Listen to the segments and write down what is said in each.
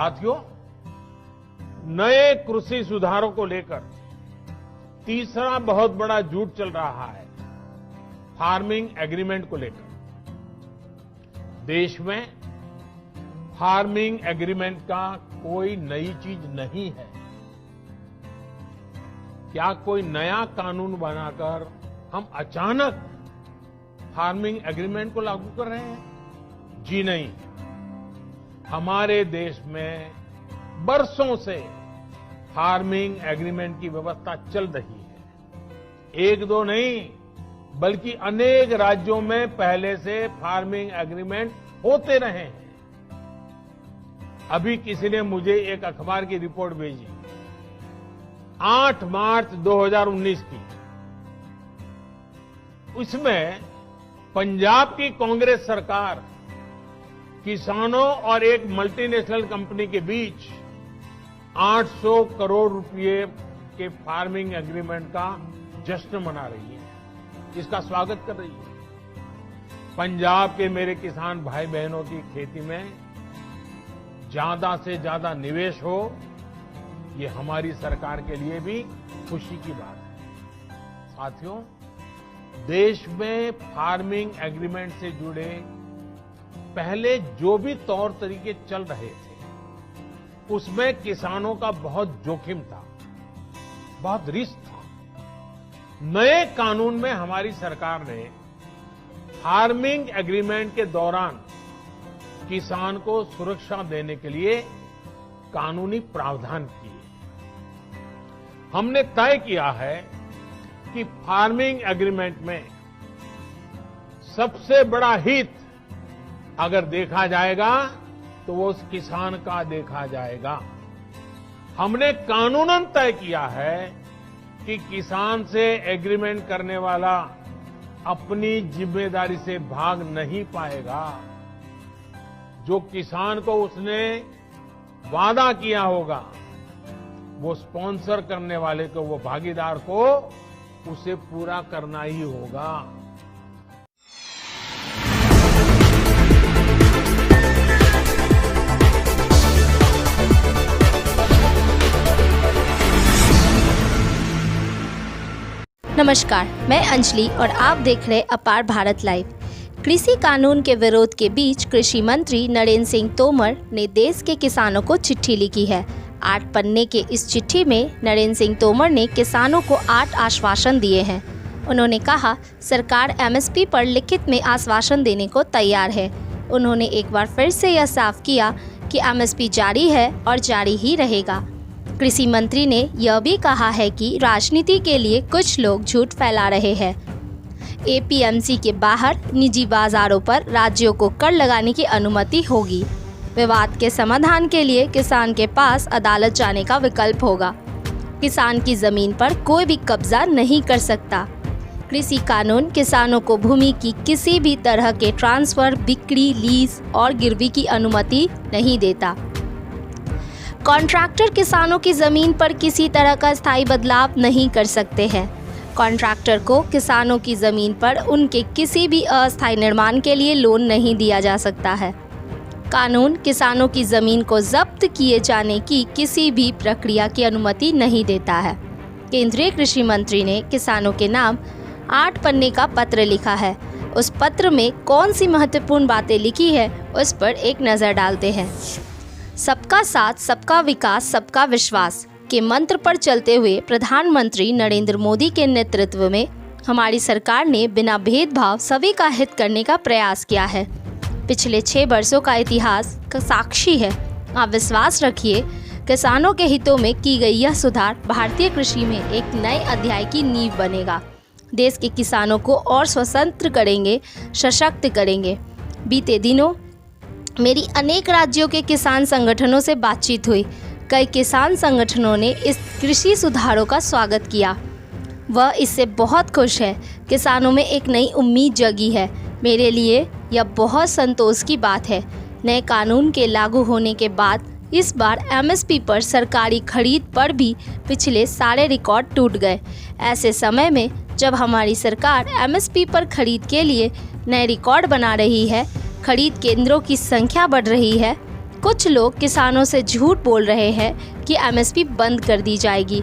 साथियों, नए कृषि सुधारों को लेकर तीसरा बहुत बड़ा झूठ चल रहा है, फार्मिंग एग्रीमेंट को लेकर। देश में फार्मिंग एग्रीमेंट का कोई नई चीज नहीं है। क्या कोई नया कानून बनाकर हम अचानक फार्मिंग एग्रीमेंट को लागू कर रहे हैं? जी नहीं। हमारे देश में बरसों से फार्मिंग एग्रीमेंट की व्यवस्था चल रही है। एक दो नहीं, बल्कि अनेक राज्यों में पहले से फार्मिंग एग्रीमेंट होते रहे हैं। अभी किसी ने मुझे एक अखबार की रिपोर्ट भेजी, 8 मार्च 2019 की। उसमें पंजाब की कांग्रेस सरकार किसानों और एक मल्टीनेशनल कंपनी के बीच 800 करोड़ रुपए के फार्मिंग एग्रीमेंट का जश्न मना रही है, इसका स्वागत कर रही है। पंजाब के मेरे किसान भाई बहनों की खेती में ज्यादा से ज्यादा निवेश हो, ये हमारी सरकार के लिए भी खुशी की बात है। साथियों, देश में फार्मिंग एग्रीमेंट से जुड़े पहले जो भी तौर तरीके चल रहे थे, उसमें किसानों का बहुत जोखिम था, बहुत रिस्क था। नए कानून में हमारी सरकार ने फार्मिंग एग्रीमेंट के दौरान किसान को सुरक्षा देने के लिए कानूनी प्रावधान किए। हमने तय किया है कि फार्मिंग एग्रीमेंट में सबसे बड़ा हित अगर देखा जाएगा तो वो उस किसान का देखा जाएगा। हमने कानूनन तय किया है कि किसान से एग्रीमेंट करने वाला अपनी जिम्मेदारी से भाग नहीं पाएगा। जो किसान को उसने वादा किया होगा, वो स्पॉन्सर करने वाले को, वो भागीदार को उसे पूरा करना ही होगा। नमस्कार, मैं अंजलि और आप देख रहे अपार भारत लाइव। कृषि कानून के विरोध के बीच कृषि मंत्री नरेंद्र सिंह तोमर ने देश के किसानों को चिट्ठी लिखी है। 8 पन्ने के इस चिट्ठी में नरेंद्र सिंह तोमर ने किसानों को 8 आश्वासन दिए हैं। उन्होंने कहा, सरकार एमएसपी पर लिखित में आश्वासन देने को तैयार है। उन्होंने एक बार फिर से यह साफ किया कि एमएसपी जारी है और जारी ही रहेगा। कृषि मंत्री ने यह भी कहा है कि राजनीति के लिए कुछ लोग झूठ फैला रहे हैं। एपीएमसी के बाहर निजी बाजारों पर राज्यों को कर लगाने की अनुमति होगी। विवाद के समाधान के लिए किसान के पास अदालत जाने का विकल्प होगा। किसान की जमीन पर कोई भी कब्जा नहीं कर सकता। कृषि कानून किसानों को भूमि की किसी भी तरह के ट्रांसफर, बिक्री, लीज और गिरवी की अनुमति नहीं देता। कॉन्ट्रैक्टर किसानों की जमीन पर किसी तरह का स्थायी बदलाव नहीं कर सकते हैं। कॉन्ट्रैक्टर को किसानों की जमीन पर उनके किसी भी अस्थायी निर्माण के लिए लोन नहीं दिया जा सकता है। कानून किसानों की जमीन को जब्त किए जाने की किसी भी प्रक्रिया की अनुमति नहीं देता है। केंद्रीय कृषि मंत्री ने किसानों के नाम 8 पन्ने का पत्र लिखा है। उस पत्र में कौन सी महत्वपूर्ण बातें लिखी है, उस पर एक नज़र डालते हैं। सबका साथ, सबका विकास, सबका विश्वास के मंत्र पर चलते हुए प्रधानमंत्री नरेंद्र मोदी के नेतृत्व में हमारी सरकार ने बिना भेदभाव सभी का हित करने का प्रयास किया है। पिछले 6 वर्षों का इतिहास का साक्षी है। आप विश्वास रखिए, किसानों के हितों में की गई यह सुधार भारतीय कृषि में एक नए अध्याय की नींव बनेगा। देश के किसानों को और स्वतंत्र करेंगे, सशक्त करेंगे। बीते दिनों मेरी अनेक राज्यों के किसान संगठनों से बातचीत हुई। कई किसान संगठनों ने इस कृषि सुधारों का स्वागत किया। वह इससे बहुत खुश है। किसानों में एक नई उम्मीद जगी है। मेरे लिए यह बहुत संतोष की बात है। नए कानून के लागू होने के बाद इस बार एमएसपी पर सरकारी खरीद पर भी पिछले सारे रिकॉर्ड टूट गए। ऐसे समय में जब हमारी सरकार एमएसपी पर खरीद के लिए नए रिकॉर्ड बना रही है, खरीद केंद्रों की संख्या बढ़ रही है, कुछ लोग किसानों से झूठ बोल रहे हैं कि एमएसपी बंद कर दी जाएगी।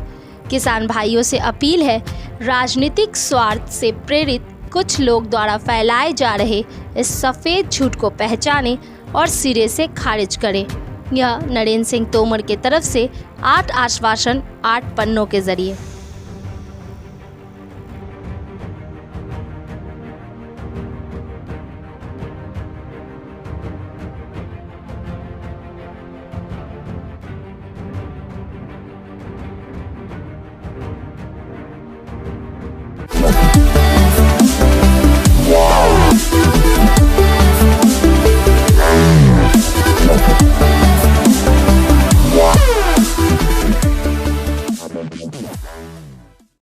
किसान भाइयों से अपील है, राजनीतिक स्वार्थ से प्रेरित कुछ लोग द्वारा फैलाए जा रहे इस सफ़ेद झूठ को पहचानें और सिरे से खारिज करें। यह नरेंद्र सिंह तोमर के तरफ से 8 आश्वासन 8 पन्नों के जरिए।